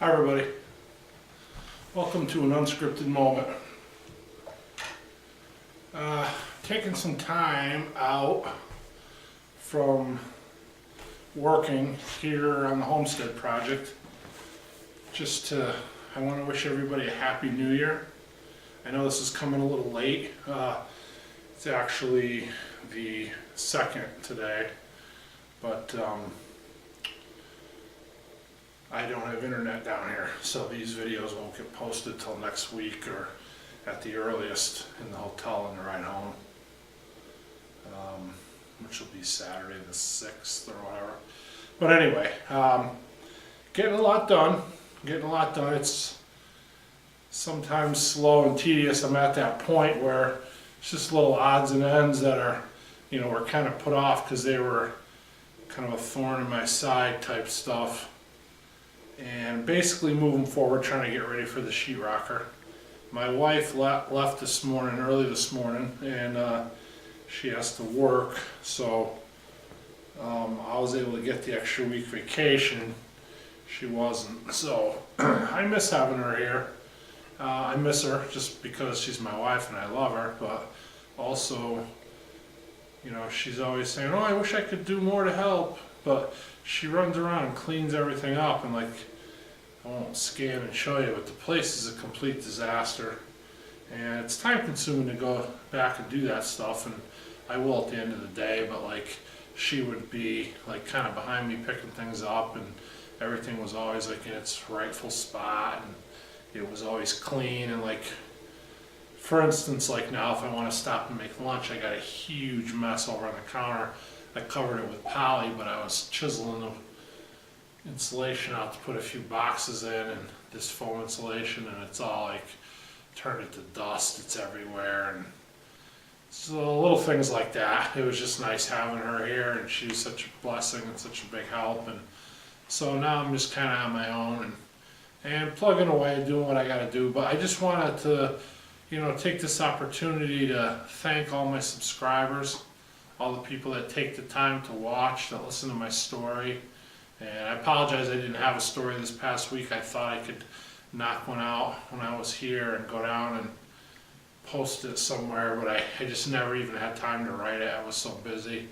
Hi everybody, welcome to an unscripted moment. Taking some time out from working here on the Homestead project, I want to wish everybody a happy new year. I know this is coming a little late, it's actually the 2nd today, but I don't have internet down here, so these videos won't get posted till next week or at the earliest in the hotel on the ride home, which will be Saturday the 6th or whatever. But anyway, getting a lot done. It's sometimes slow and tedious. I'm at that point where it's just little odds and ends that are, were kind of put off because they were kind of a thorn in my side type stuff. And basically moving forward, trying to get ready for the sheetrocker. My wife left this morning, early this morning, and she has to work, so I was able to get the extra week vacation. She wasn't, so I miss having her here. I miss her just because she's my wife and I love her, but also, she's always saying, "Oh, I wish I could do more to help," but she runs around and cleans everything up, and I won't scan and show you, but the place is a complete disaster. And it's time consuming to go back and do that stuff, and I will at the end of the day, but she would be kind of behind me picking things up, and everything was always in its rightful spot, and it was always clean. And for instance, now if I want to stop and make lunch, I got a huge mess over on the counter. I covered it with poly, but I was chiseling the insulation out to put a few boxes in, and this foam insulation, and it's all turned into dust. It's everywhere, and so little things like that. It was just nice having her here, and she's such a blessing and such a big help. And so now I'm just kind of on my own and plugging away, doing what I got to do. But I just wanted to, take this opportunity to thank all my subscribers, all the people that take the time to watch, that listen to my story. And I apologize I didn't have a story this past week. I thought I could knock one out when I was here and go down and post it somewhere, but I just never even had time to write it. I was so busy,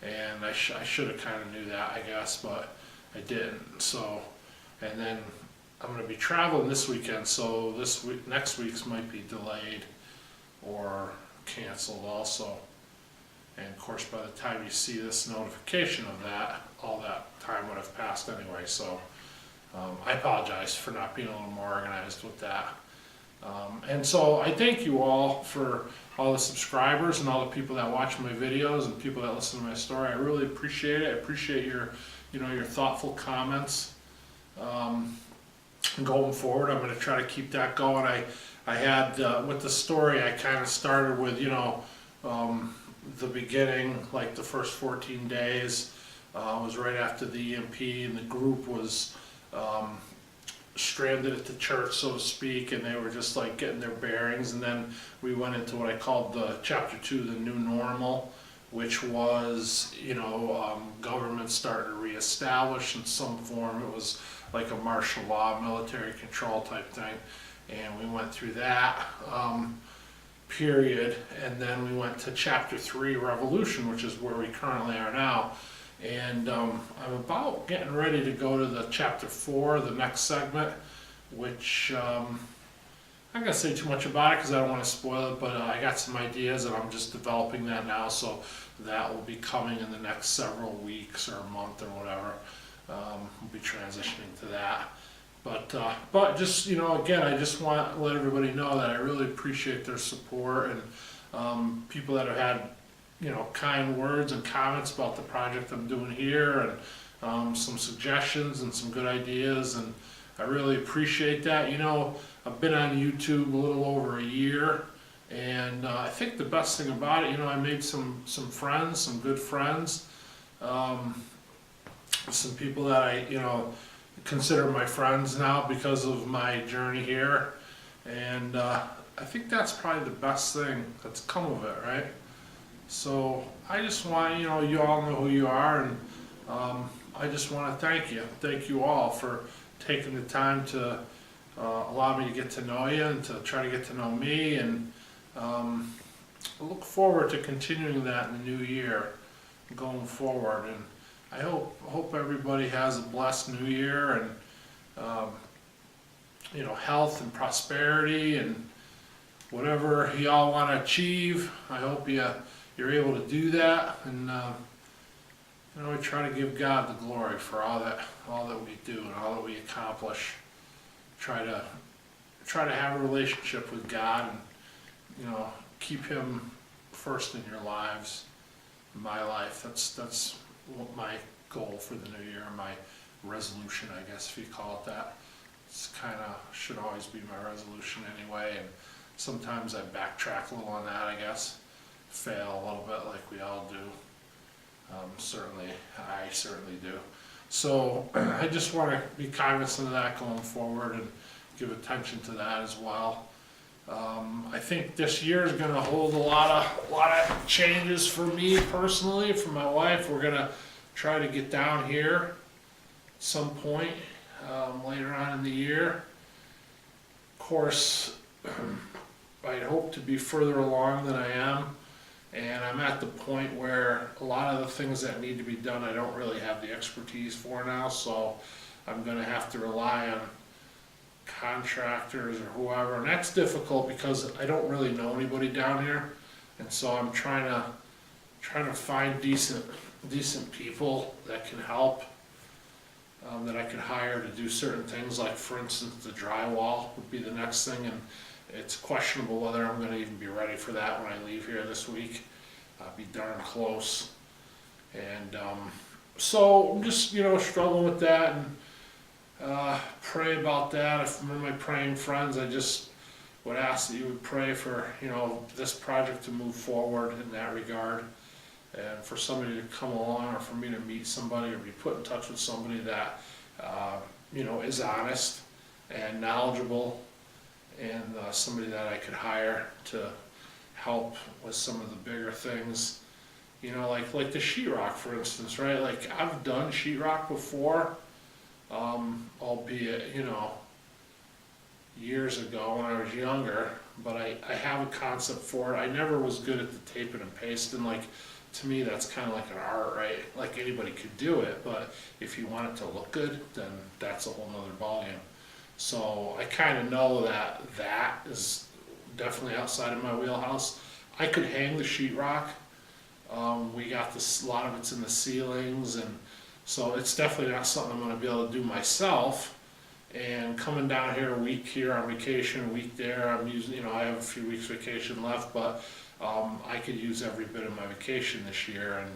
and I should have kind of knew that, I guess, but I didn't. So, and then I'm going to be traveling this weekend, so next week's might be delayed or canceled also. And of course, by the time you see this notification of that, all that time would have passed anyway. So I apologize for not being a little more organized with that. And so I thank you all for all the subscribers and all the people that watch my videos and people that listen to my story. I really appreciate it. I appreciate your thoughtful comments. And going forward, I'm going to try to keep that going. I had with the story, I kind of started with the beginning, the first 14 days was right after the EMP, and the group was stranded at the church, so to speak, and they were just getting their bearings. And then we went into what I called the chapter 2, the new normal, which was government started to reestablish in some form. It was like a martial law, military control type thing, and we went through that period. And then we went to chapter 3, revolution, which is where we currently are now. And I'm about getting ready to go to the chapter 4, the next segment, which I'm not going to say too much about it because I don't want to spoil it, but I got some ideas and I'm just developing that now, so that will be coming in the next several weeks or a month or whatever. We'll be transitioning to that. But just, again, I just want to let everybody know that I really appreciate their support, and people that have had kind words and comments about the project I'm doing here, and some suggestions and some good ideas, and I really appreciate that. I've been on YouTube a little over a year, and I think the best thing about it, I made some friends, some good friends, some people that I, consider my friends now because of my journey here, and I think that's probably the best thing that's come of it, right? So I just want, you all know who you are, and I just want to thank you all for taking the time to allow me to get to know you and to try to get to know me, and I look forward to continuing that in the new year, going forward. And I hope everybody has a blessed new year, and health and prosperity and whatever y'all want to achieve. I hope you're able to do that, and we try to give God the glory for all that we do and all that we accomplish. Try to have a relationship with God, and keep Him first in your lives, in my life. That's what my goal for the new year, my resolution, I guess, if you call it that. It's kind of should always be my resolution anyway, and sometimes I backtrack a little on that, I guess. Fail a little bit like we all do. I certainly do. So I just want to be cognizant of that going forward and give attention to that as well. I think this year is going to hold a lot of changes for me personally, for my wife. We're going to try to get down here at some point later on in the year. Of course, I'd hope to be further along than I am, and I'm at the point where a lot of the things that need to be done I don't really have the expertise for now, so I'm going to have to rely on contractors or whoever, and that's difficult because I don't really know anybody down here, and so I'm trying to find decent people that can help, that I could hire to do certain things, like for instance the drywall would be the next thing, and it's questionable whether I'm going to even be ready for that when I leave here this week. I'll be darn close, and so I'm just struggling with that, and pray about that. If one of my praying friends, I just would ask that you would pray for this project to move forward in that regard, and for somebody to come along, or for me to meet somebody or be put in touch with somebody that is honest and knowledgeable, and somebody that I could hire to help with some of the bigger things, like the sheetrock, for instance, right? Like I've done sheetrock before, albeit years ago when I was younger, but I have a concept for it. I never was good at the taping and pasting. Like, to me, that's kind of like an art, right? Like anybody could do it, but if you want it to look good, then that's a whole nother ballgame. So I kind of know that is definitely outside of my wheelhouse. I could hang the sheetrock. We got a lot of it's in the ceilings, and so it's definitely not something I'm going to be able to do myself. And coming down here a week here on vacation, a week there, I'm using, I have a few weeks vacation left, but I could use every bit of my vacation this year, and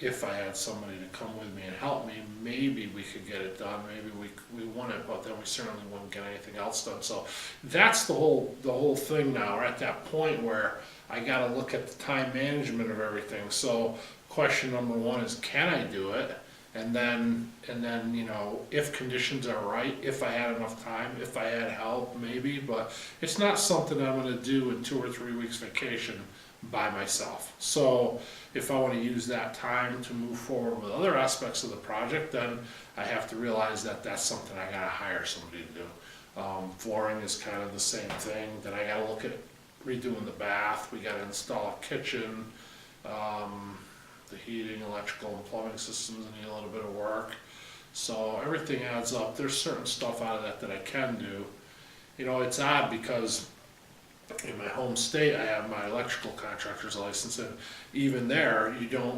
if I had somebody to come with me and help me, maybe we could get it done. Maybe we wouldn't, but then we certainly wouldn't get anything else done. So that's the whole thing now. We're at that point where I got to look at the time management of everything. So question number one is, can I do it? And then if conditions are right, if I had enough time, if I had help, maybe. But it's not something I'm going to do in 2 or 3 weeks vacation by myself. So if I want to use that time to move forward with other aspects of the project, then I have to realize that that's something I got to hire somebody to do. Flooring is kind of the same thing. Then I got to look at redoing the bath. We got to install a kitchen. The heating, electrical, and plumbing systems need a little bit of work. So everything adds up. There's certain stuff out of that I can do. It's odd because in my home state I have my electrical contractor's license, and even there,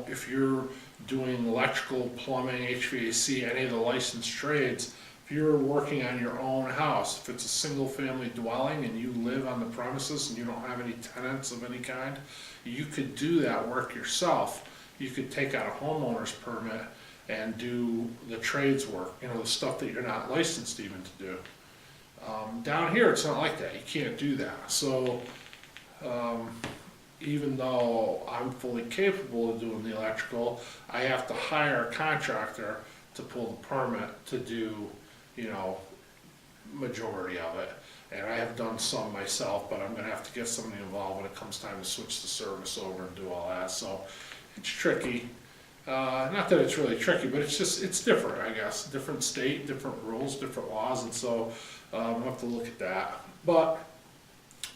if you're doing electrical, plumbing, HVAC, any of the licensed trades, if you're working on your own house, if it's a single family dwelling and you live on the premises and you don't have any tenants of any kind, you could do that work yourself. You could take out a homeowner's permit and do the trades work, the stuff that you're not licensed even to do. Down here, it's not like that. You can't do that. So even though I'm fully capable of doing the electrical, I have to hire a contractor to pull the permit to do, majority of it. And I have done some myself, but I'm going to have to get somebody involved when it comes time to switch the service over and do all that. So it's tricky. Not that it's really tricky, but it's different, I guess. Different state, different rules, different laws, and so we'll have to look at that. But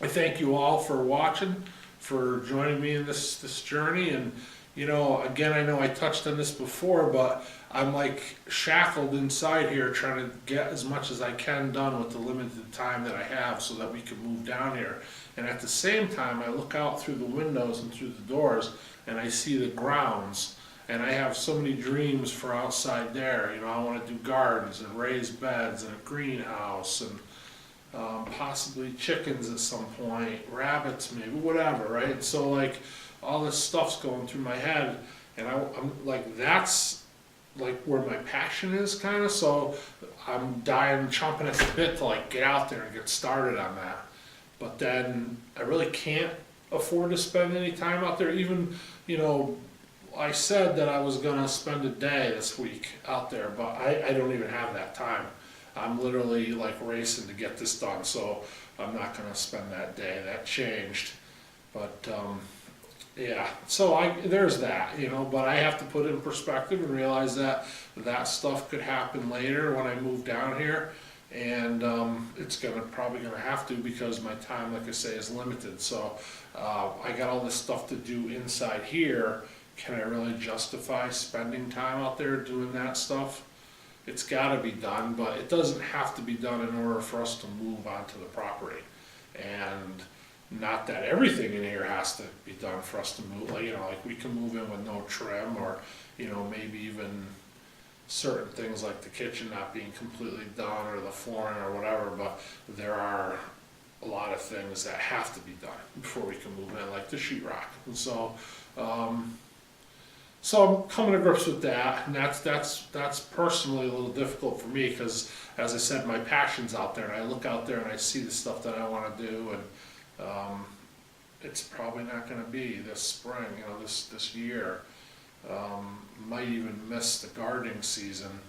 I thank you all for watching, for joining me in this journey. And again, I know I touched on this before, but I'm like shackled inside here trying to get as much as I can done with the limited time that I have so that we can move down here. And at the same time, I look out through the windows and through the doors and I see the grounds. And I have so many dreams for outside there. I want to do gardens and raised beds and a greenhouse and possibly chickens at some point, rabbits maybe, whatever, right? So like all this stuff's going through my head, and I'm like, that's like where my passion is, kind of. So I'm dying, chomping at the bit to like get out there and get started on that. But then I really can't afford to spend any time out there. Even I said that I was gonna spend a day this week out there, but I don't even have that time. I'm literally like racing to get this done, so I'm not gonna spend that day. That changed, but yeah. So there's that, but I have to put it in perspective and realize that that stuff could happen later when I move down here, and it's probably gonna have to, because my time, like I say, is limited. So I got all this stuff to do inside here. Can I really justify spending time out there doing that stuff? It's got to be done, but it doesn't have to be done in order for us to move onto the property. And not that everything in here has to be done for us to move. Like we can move in with no trim, or maybe even certain things like the kitchen not being completely done, or the flooring or whatever. But there are a lot of things that have to be done before we can move in, like the sheetrock. And so. So I'm coming to grips with that, and that's personally a little difficult for me, because, as I said, my passion's out there, and I look out there and I see the stuff that I want to do, and it's probably not going to be this spring, this year. Might even miss the gardening season.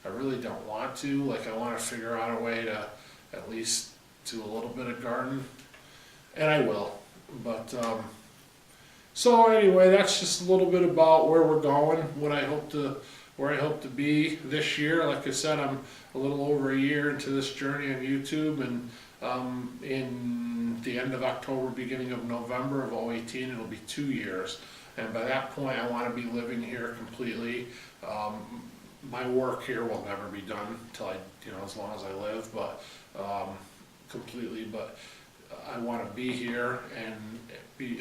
I really don't want to. Like, I want to figure out a way to at least do a little bit of garden, and I will, but. So anyway, that's just a little bit about where we're going, where I hope to be this year. Like I said, I'm a little over a year into this journey on YouTube, and in the end of October, beginning of November of 2018, it'll be 2 years. And by that point, I want to be living here completely. My work here will never be done until as long as I live, but completely. But I want to be here and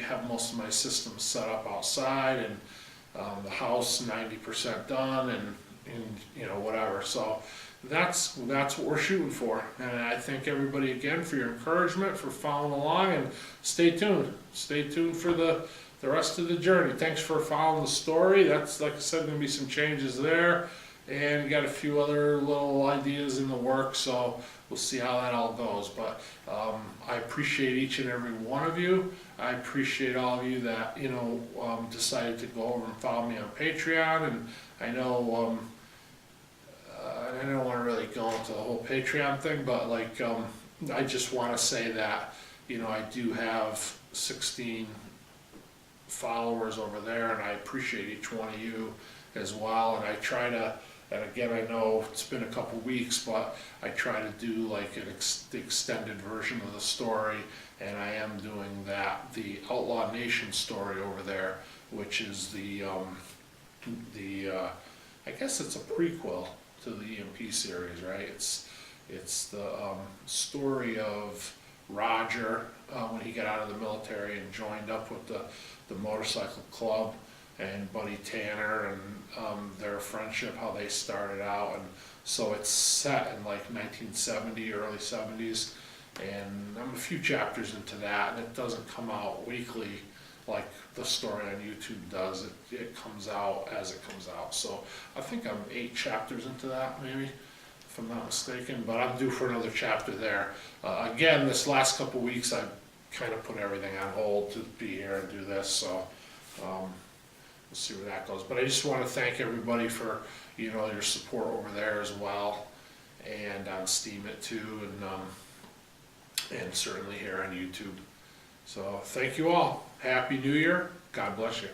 have most of my systems set up outside, and the house 90% done, and whatever. So that's what we're shooting for. And I thank everybody again for your encouragement, for following along, and stay tuned. Stay tuned for the rest of the journey. Thanks for following the story. That's, like I said, going to be some changes there, and got a few other little ideas in the works. So we'll see how that all goes. But I appreciate each and every one of you. I appreciate all of you that decided to go over and follow me on Patreon. And I know I don't want to really go into the whole Patreon thing, but like I just want to say that I do have 16 followers over there, and I appreciate each one of you as well. And I try to. And again, I know it's been a couple weeks, but I try to do like the extended version of the story, and I am doing the Outlaw Nation story over there, which is I guess it's a prequel to the EMP series, right? It's the story of Roger when he got out of the military and joined up with the motorcycle club, and Buddy Tanner, and their friendship, how they started out. And so it's set in like 1970, early 70s, and I'm a few chapters into that, and it doesn't come out weekly like the story on YouTube does. It comes out as it comes out. So I think I'm 8 chapters into that, maybe, if I'm not mistaken, but I'm due for another chapter there. Again, this last couple weeks I kind of put everything on hold to be here and do this, so we'll see where that goes. But I just want to thank everybody for your support over there as well, and on Steemit too, and certainly here on YouTube. So thank you all. Happy New Year. God bless you.